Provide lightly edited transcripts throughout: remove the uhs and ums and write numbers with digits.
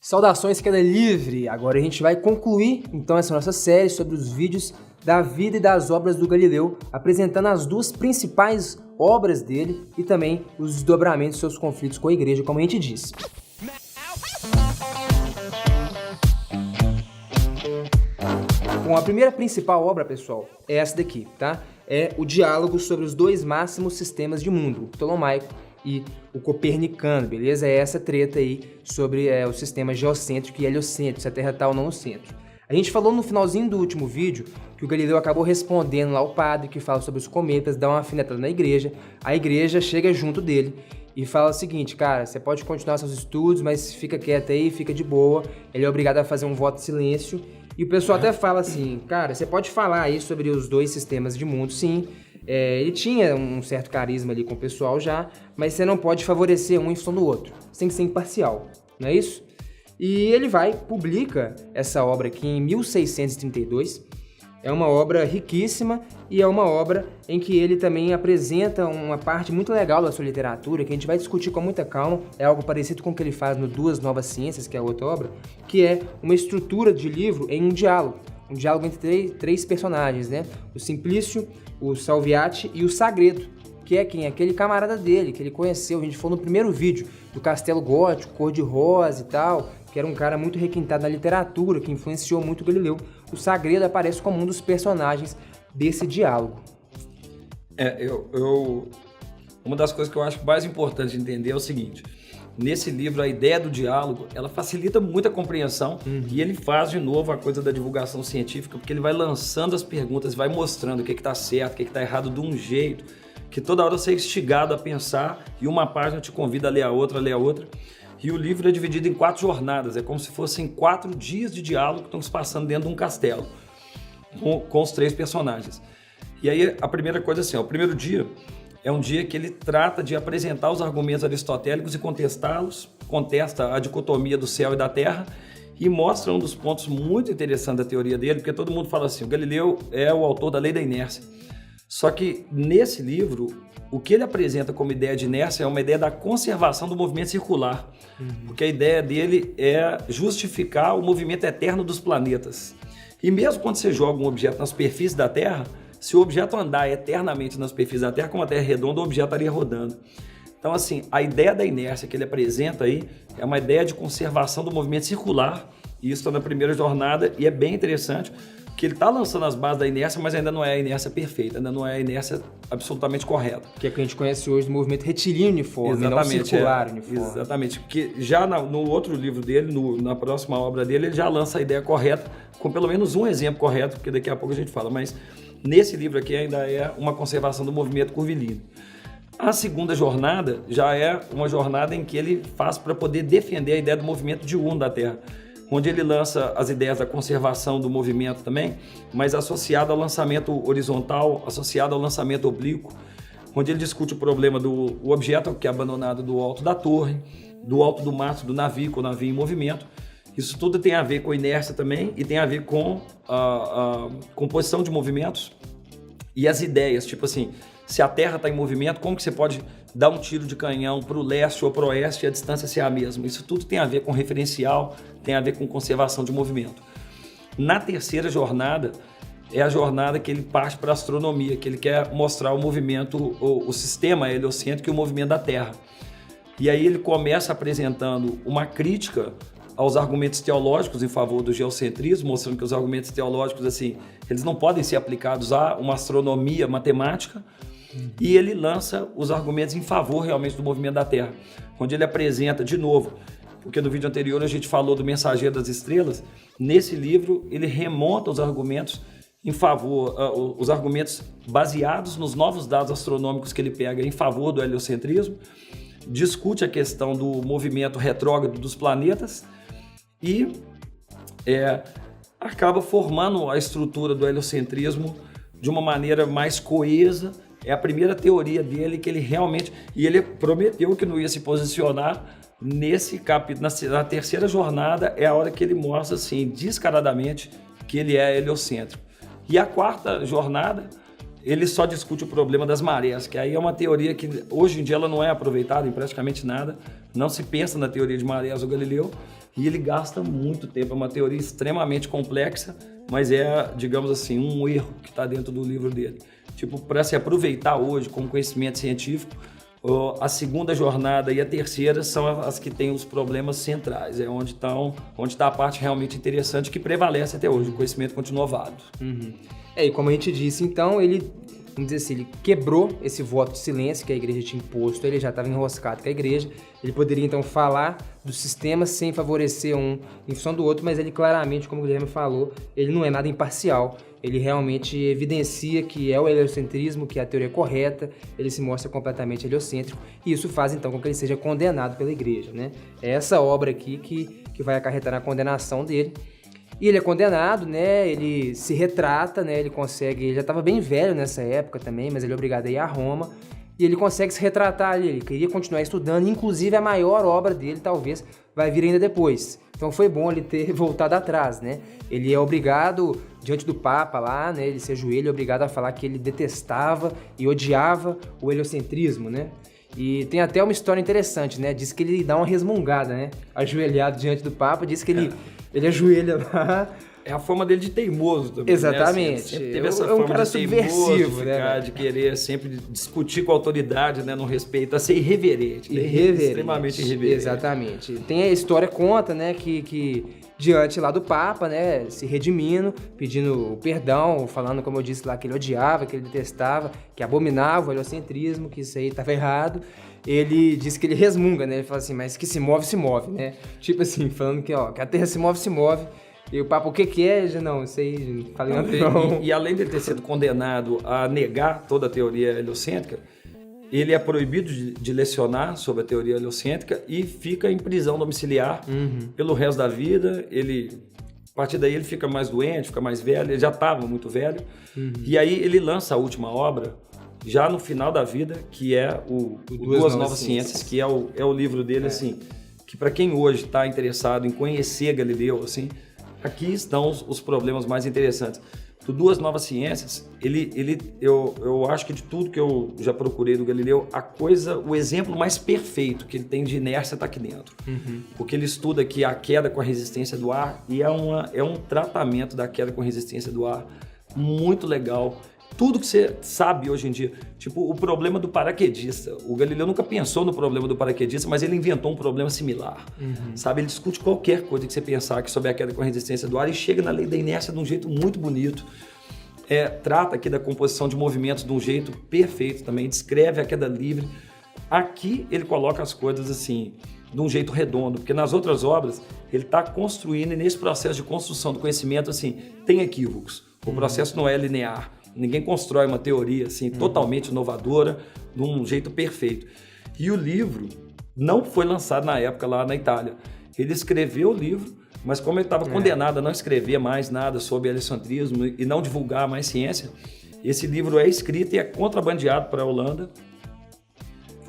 Saudações, queda livre! Agora a gente vai concluir então essa nossa série sobre os vídeos da vida e das obras do Galileu, apresentando as duas principais obras dele e também os desdobramentos de seus conflitos com a igreja, como a gente disse. Bom, a primeira principal obra, pessoal, é essa daqui, tá? É o diálogo sobre os dois máximos sistemas de mundo, o ptolomaico e o copernicano, beleza? É essa treta aí sobre o sistema geocêntrico e heliocêntrico, se a Terra tá ou não no centro. A gente falou no finalzinho do último vídeo que o Galileu acabou respondendo lá ao padre que fala sobre os cometas, dá uma alfinetada na igreja, a igreja chega junto dele e fala o seguinte: cara, você pode continuar seus estudos, mas fica quieto aí, fica de boa. Ele é obrigado a fazer um voto de silêncio. E o pessoal até fala assim: cara, você pode falar aí sobre os dois sistemas de mundo, sim. Ele tinha um certo carisma ali com o pessoal já, mas você não pode favorecer um em função do outro. Você tem que ser imparcial, não é isso? E ele publica essa obra aqui em 1632. É uma obra riquíssima e é uma obra em que ele também apresenta uma parte muito legal da sua literatura, que a gente vai discutir com muita calma. É algo parecido com o que ele faz no Duas Novas Ciências, que é a outra obra, que é uma estrutura de livro em um diálogo entre três personagens, né? O Simplício, o Salviati e o Sagredo, que é quem? Aquele camarada dele, que ele conheceu. A gente falou no primeiro vídeo do Castelo Gótico, cor-de-rosa e tal, que era um cara muito requintado na literatura, que influenciou muito o Galileu. O Sagredo aparece como um dos personagens desse diálogo. Uma das coisas que eu acho mais importante de entender é o seguinte: nesse livro, a ideia do diálogo, ela facilita muito a compreensão, e ele faz de novo a coisa da divulgação científica, porque ele vai lançando as perguntas, vai mostrando o que está certo, o que está errado de um jeito, que toda hora você é instigado a pensar, e uma página te convida a ler a outra, E o livro é dividido em 4 jornadas, é como se fossem 4 dias de diálogo que estão se passando dentro de um castelo, com os 3 personagens. E aí a primeira coisa é assim, o primeiro dia é um dia que ele trata de apresentar os argumentos aristotélicos e contestá-los, contesta a dicotomia do céu e da terra, e mostra um dos pontos muito interessantes da teoria dele, porque todo mundo fala assim: o Galileu é o autor da lei da inércia. Só que nesse livro, o que ele apresenta como ideia de inércia é uma ideia da conservação do movimento circular, porque a ideia dele é justificar o movimento eterno dos planetas. E mesmo quando você joga um objeto na superfície da Terra, se o objeto andar eternamente na superfície da Terra, como a Terra é redonda, o objeto estaria rodando. Então, assim, a ideia da inércia que ele apresenta aí é uma ideia de conservação do movimento circular, e isso está na primeira jornada, e é bem interessante, que ele está lançando as bases da inércia, mas ainda não é a inércia perfeita, ainda não é a inércia absolutamente correta. Que é o que a gente conhece hoje do movimento retilíneo uniforme, exatamente, não circular uniforme. Exatamente, porque já no outro livro dele, na próxima obra dele, ele já lança a ideia correta, com pelo menos um exemplo correto, porque daqui a pouco a gente fala, mas nesse livro aqui ainda é uma conservação do movimento curvilíneo. A segunda jornada já é uma jornada em que ele faz para poder defender a ideia do movimento diurno da Terra, onde ele lança as ideias da conservação do movimento também, mas associado ao lançamento horizontal, associado ao lançamento oblíquo, onde ele discute o problema do objeto que é abandonado do alto da torre, do alto do mastro do navio, com o navio em movimento. Isso tudo tem a ver com inércia também e tem a ver com a composição de movimentos e as ideias, tipo assim, se a Terra está em movimento, como que você pode dar um tiro de canhão para o leste ou para o oeste e a distância ser a mesma? Isso tudo tem a ver com referencial, tem a ver com conservação de movimento. Na terceira jornada, é a jornada que ele parte para a astronomia, que ele quer mostrar o movimento, o sistema heliocêntrico e o movimento da Terra. E aí ele começa apresentando uma crítica aos argumentos teológicos em favor do geocentrismo, mostrando que os argumentos teológicos, assim, eles não podem ser aplicados a uma astronomia matemática, e ele lança os argumentos em favor realmente do movimento da Terra, onde ele apresenta de novo, porque no vídeo anterior a gente falou do Mensageiro das Estrelas, nesse livro ele remonta os argumentos em favor, os argumentos baseados nos novos dados astronômicos que ele pega em favor do heliocentrismo, discute a questão do movimento retrógrado dos planetas e acaba formando a estrutura do heliocentrismo de uma maneira mais coesa. É a primeira teoria dele que ele realmente... E ele prometeu que não ia se posicionar nesse capítulo. Na terceira jornada é a hora que ele mostra assim, descaradamente que ele é heliocêntrico. E a quarta jornada, ele só discute o problema das marés, que aí é uma teoria que hoje em dia ela não é aproveitada em praticamente nada. Não se pensa na teoria de marés do Galileu. E ele gasta muito tempo, é uma teoria extremamente complexa, mas é, digamos assim, um erro que está dentro do livro dele. Tipo, para se aproveitar hoje como conhecimento científico, a segunda jornada e a terceira são as que têm os problemas centrais, é onde está a parte realmente interessante que prevalece até hoje, o conhecimento continua válido. E como a gente disse, então, ele, vamos dizer assim, ele quebrou esse voto de silêncio que a igreja tinha imposto, ele já estava enroscado com a igreja, ele poderia então falar do sistema sem favorecer um em função do outro, mas ele claramente, como o Guilherme falou, ele não é nada imparcial, ele realmente evidencia que é o heliocentrismo, que é a teoria correta, ele se mostra completamente heliocêntrico, e isso faz então com que ele seja condenado pela igreja, né? É essa obra aqui que vai acarretar na condenação dele. E ele é condenado, né? Ele se retrata, né? Ele já estava bem velho nessa época também, mas ele é obrigado a ir a Roma. E ele consegue se retratar ali, ele queria continuar estudando, inclusive a maior obra dele talvez vai vir ainda depois. Então foi bom ele ter voltado atrás, né? Ele é obrigado, diante do Papa lá, né? Ele se ajoelha, é obrigado a falar que ele detestava e odiava o heliocentrismo, né? E tem até uma história interessante, né? Diz que ele dá uma resmungada, né? Ajoelhado diante do Papa, diz que ele ajoelha lá. É a forma dele de teimoso também. Exatamente. Né? Assim, sempre teve essa forma cara de teimoso, subversivo, né? De querer sempre discutir com a autoridade, né? No respeito, a ser irreverente. Extremamente irreverente. Exatamente. Tem a história conta, né? Que diante lá do Papa, né? Se redimindo, pedindo perdão, falando, como eu disse lá, que ele odiava, que ele detestava, que abominava o heliocentrismo, que isso aí estava errado. Ele diz que ele resmunga, né? Ele fala assim, mas que se move, né? Tipo assim, falando que a Terra se move. E o Papa, o que é? Não, isso aí, falei não. E além de ter sido condenado a negar toda a teoria heliocêntrica, ele é proibido de lecionar sobre a teoria heliocêntrica e fica em prisão domiciliar pelo resto da vida. A partir daí ele fica mais doente, fica mais velho, ele já estava muito velho. E aí ele lança a última obra, já no final da vida, que é o Duas Novas Ciências, que é o livro dele, assim, que para quem hoje está interessado em conhecer Galileu, assim, aqui estão os problemas mais interessantes. Do Duas Novas Ciências, eu acho que de tudo que eu já procurei do Galileu, o exemplo mais perfeito que ele tem de inércia está aqui dentro. Porque ele estuda aqui a queda com a resistência do ar e é um tratamento da queda com resistência do ar muito legal. Tudo que você sabe hoje em dia, tipo o problema do paraquedista. O Galileu nunca pensou no problema do paraquedista, mas ele inventou um problema similar. Sabe, ele discute qualquer coisa que você pensar aqui sobre a queda com a resistência do ar e chega na lei da inércia de um jeito muito bonito. Trata aqui da composição de movimentos de um jeito perfeito também, descreve a queda livre. Aqui ele coloca as coisas assim, de um jeito redondo, porque nas outras obras ele está construindo e nesse processo de construção do conhecimento assim, tem equívocos. O processo não é linear. Ninguém constrói uma teoria assim, totalmente inovadora, de um jeito perfeito. E o livro não foi lançado na época lá na Itália. Ele escreveu o livro, mas como ele estava condenado a não escrever mais nada sobre heliocentrismo e não divulgar mais ciência, esse livro é escrito e é contrabandeado para a Holanda.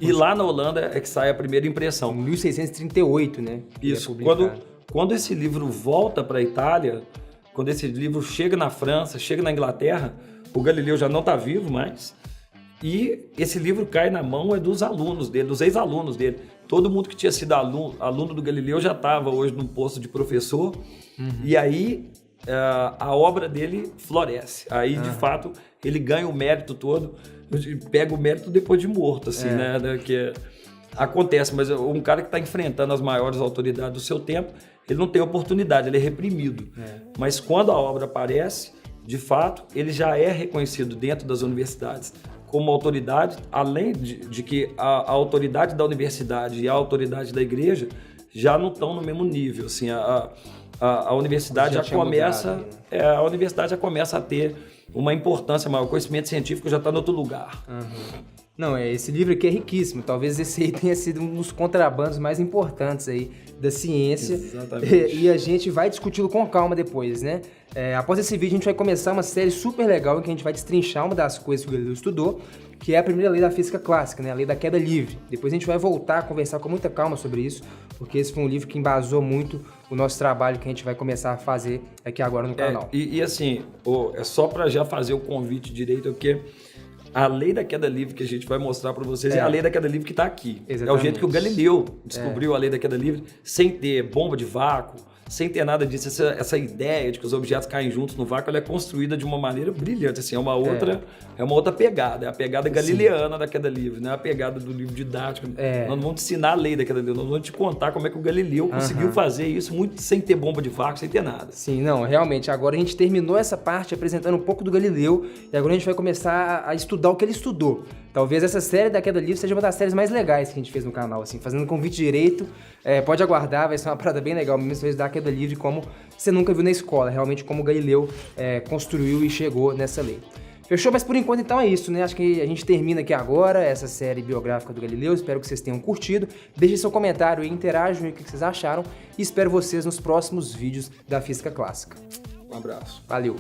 E lá na Holanda é que sai a primeira impressão. Em 1638, né? Isso. Quando esse livro volta para a Itália, quando esse livro chega na França, chega na Inglaterra, o Galileu já não está vivo mais, e esse livro cai na mão dos alunos dele, dos ex-alunos dele. Todo mundo que tinha sido aluno do Galileu já estava hoje no posto de professor, e aí a obra dele floresce. Aí, de fato, ele ganha o mérito todo, pega o mérito depois de morto, assim, né? Que acontece, mas um cara que está enfrentando as maiores autoridades do seu tempo, ele não tem oportunidade, ele é reprimido. Mas quando a obra aparece, de fato, ele já é reconhecido dentro das universidades como autoridade, além de que a autoridade da universidade e a autoridade da igreja já não estão no mesmo nível. Assim, a universidade a universidade já começa a ter uma importância maior, o conhecimento científico já está em outro lugar. Não, esse livro aqui é riquíssimo. Talvez esse aí tenha sido um dos contrabandos mais importantes aí da ciência. Exatamente. E a gente vai discuti-lo com calma depois, né? Após esse vídeo, a gente vai começar uma série super legal em que a gente vai destrinchar uma das coisas que o Galileu estudou, que é a primeira lei da física clássica, né? A lei da queda livre. Depois a gente vai voltar a conversar com muita calma sobre isso, porque esse foi um livro que embasou muito o nosso trabalho que a gente vai começar a fazer aqui agora no canal. E assim, é só para já fazer o convite direito, porque A lei da queda livre que a gente vai mostrar para vocês é a lei da queda livre que está aqui. Exatamente. É o jeito que o Galileu descobriu a lei da queda livre, sem ter bomba de vácuo, sem ter nada disso. Essa ideia de que os objetos caem juntos no vácuo, ela é construída de uma maneira brilhante. Assim, é uma outra pegada. É a pegada galileana da queda livre, não é a pegada do livro didático. Nós não vamos te ensinar a lei da queda livre, nós vamos te contar como é que o Galileu conseguiu fazer isso muito sem ter bomba de vácuo, sem ter nada. Sim, não, realmente. Agora a gente terminou essa parte apresentando um pouco do Galileu e agora a gente vai começar a estudar o que ele estudou. Talvez essa série da queda livre seja uma das séries mais legais que a gente fez no canal, assim, fazendo um convite direito. Pode aguardar, vai ser uma parada bem legal mesmo, vai estudar a queda livre como você nunca viu na escola, realmente como o Galileu construiu e chegou nessa lei. Fechou? Mas por enquanto então é isso, né? Acho que a gente termina aqui agora essa série biográfica do Galileu. Espero que vocês tenham curtido. Deixem seu comentário e interajam o que vocês acharam. E espero vocês nos próximos vídeos da Física Clássica. Um abraço. Valeu!